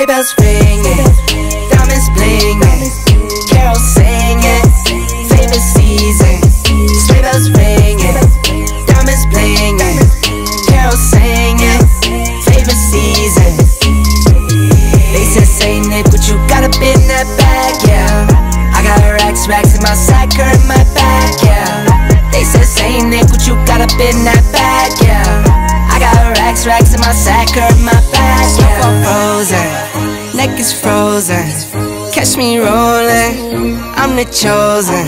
Sleigh bells ringing, diamonds blinging, carols singing, favorite season. Sleigh bells ringing, diamonds blinging, carols singing, favorite season. They said, say Nick, what you got up in that bag, yeah. I got racks in my sack or in my bag, yeah. They said, say Nick, what you got up in that bag, yeah. I got racks in my sack or in my bag, yeah. Snowfall frozen, neck is frozen. Catch me rolling, I'm the chosen.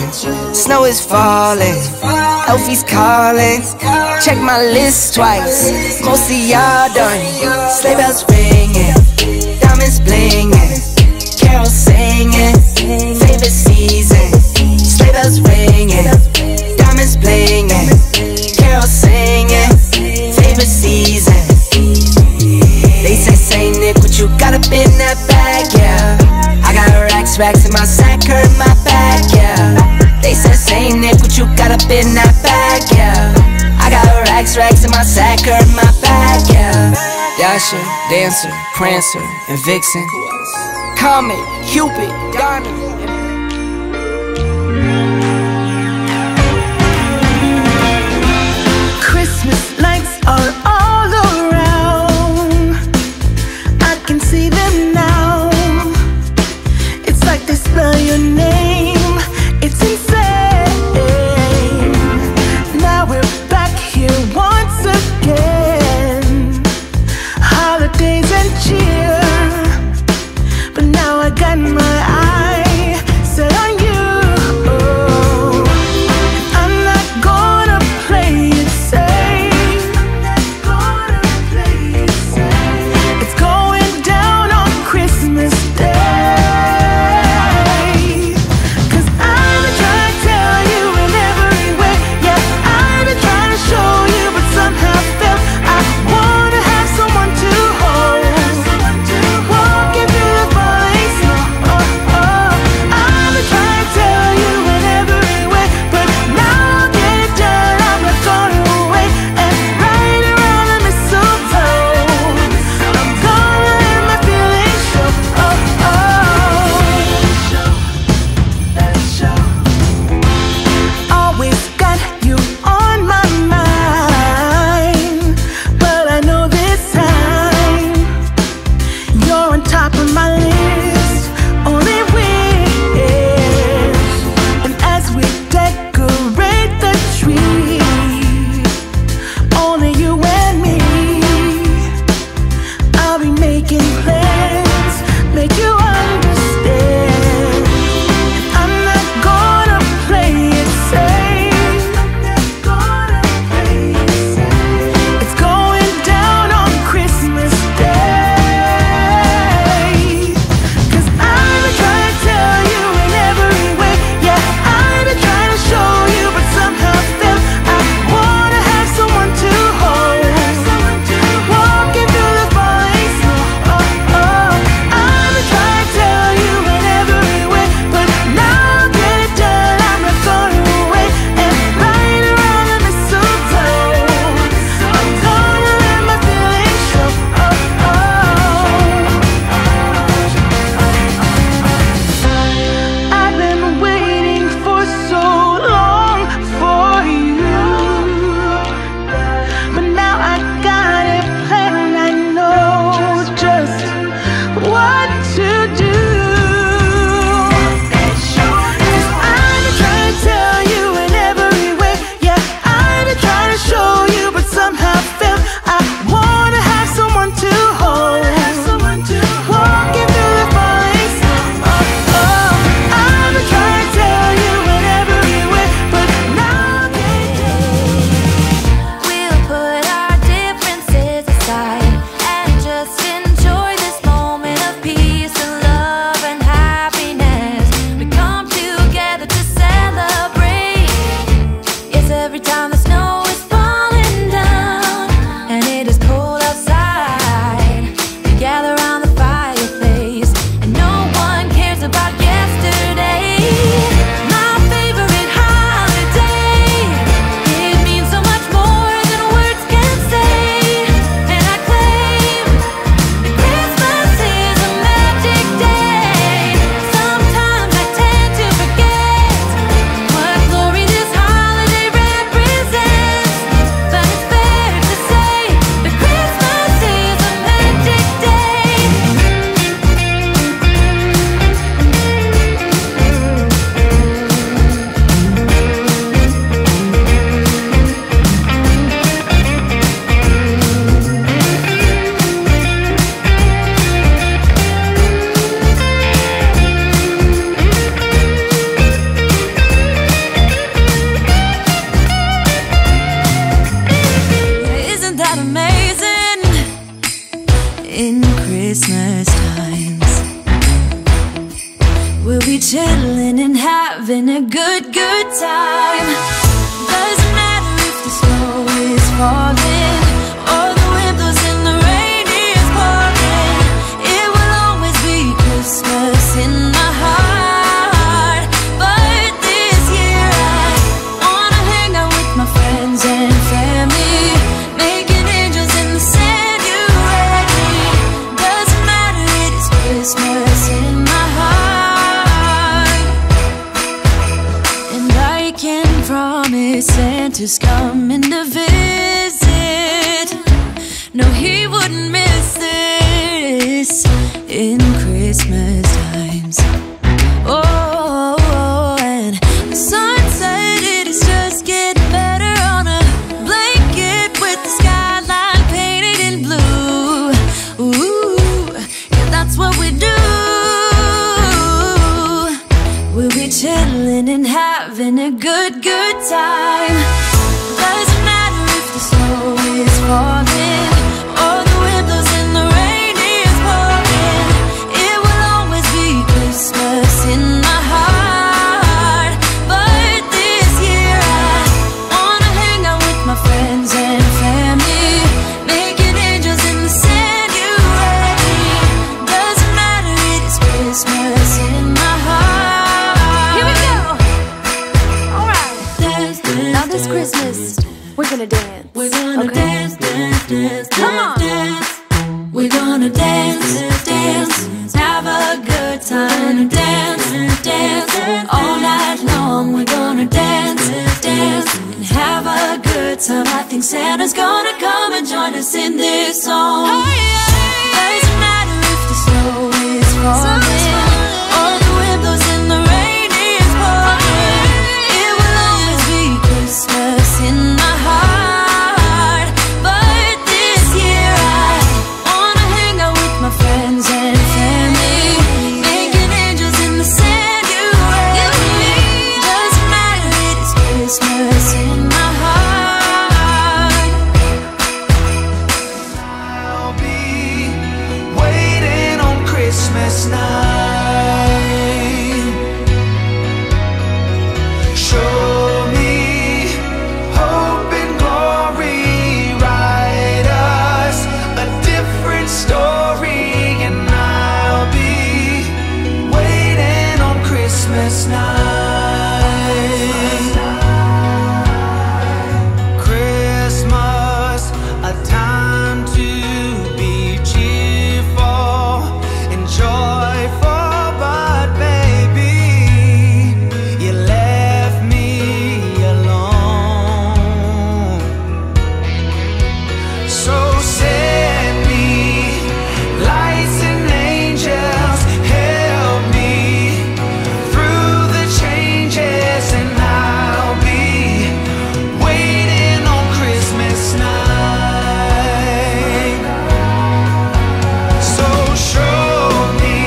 Snow is falling, Elfie's calling. Check my list twice, most of y'all done. Sleigh bells ringing, diamonds blinging, carols singing, favorite season. Sleigh bells ringing, diamonds blinging, carols singing, favorite season. They say Nick, what you got up in that bag, yeah. I got racks in my sack or in my bag, yeah. They say Nick, what you got up in that bag, yeah. I got racks in my sack or in my bag, yeah. Dasher, Dancer, Prancer, and Vixen, Comet, Cupid, Donner. Christmas lights are all around. I can see them now. It's like they spell your name. It's insane. Now we're back here once again. Holidays and cheer. But now I got my eye set on you. promised Santa's coming to visit. No, he wouldn't miss this in Christmas times. Oh, and the sun said it is just getting better on a blanket with the skyline painted in blue. Ooh, yeah, that's what we do. We'll be chilling and having a good time. Doesn't matter if the snow is falling or the wind blows and the rain is pouring. It will always be Christmas in my heart. But this year I wanna hang out with my friends and family, making angels in the sanctuary. Doesn't matter, it is Christmas in my heart. Here we go. All right. Dance, dance, now this Christmas, we're gonna dance. We're gonna dance, dance, dance, come on, dance. We're gonna dance, dance, have a good time. Dance, dance, all night long. We're gonna dance, dance, and have a good time. I think Santa's gonna come and join us in this song. Doesn't matter if the snow is falling or the wind blows and the rain is pouring. It will always be Christmas in my heart. But this year I wanna hang out with my friends and family, making angels in the sanctuary. Doesn't matter, it is Christmas in my heart. I'll be waiting on Christmas night. Show me hope and glory, write us a different story, and I'll be waiting on Christmas night. Christmas, a time to be cheerful and joyful, but baby, you left me alone. So send me lights and angels, help me through the changes, and I'll be waiting on Christmas night. So show me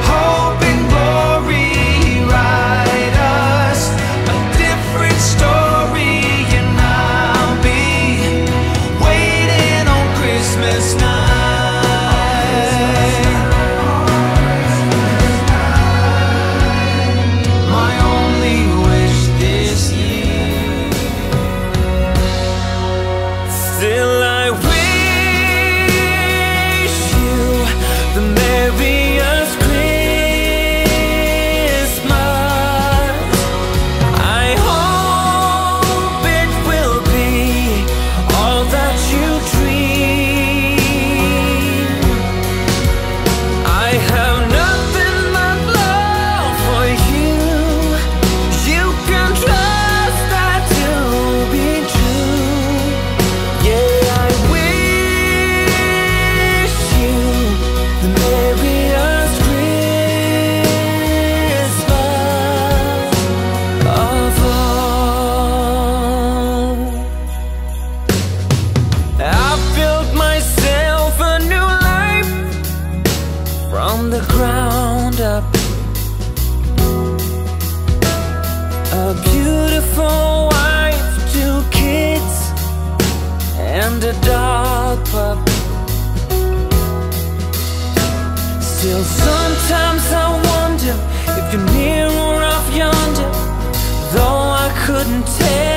hope and glory, write us a different story, and I'll be waiting on Christmas night. My only wish this year. Still I wish you the merriest Christmas. I hope it will be all that you dream. I have nothing but love for you. You can trust that to be true. Yeah, I wish you the merriest Christmas of all. I've built myself a new life from the ground up. A beautiful wife, 2 kids, and a dog pup. Still sometimes I wonder if you're near or off yonder, though I couldn't tell.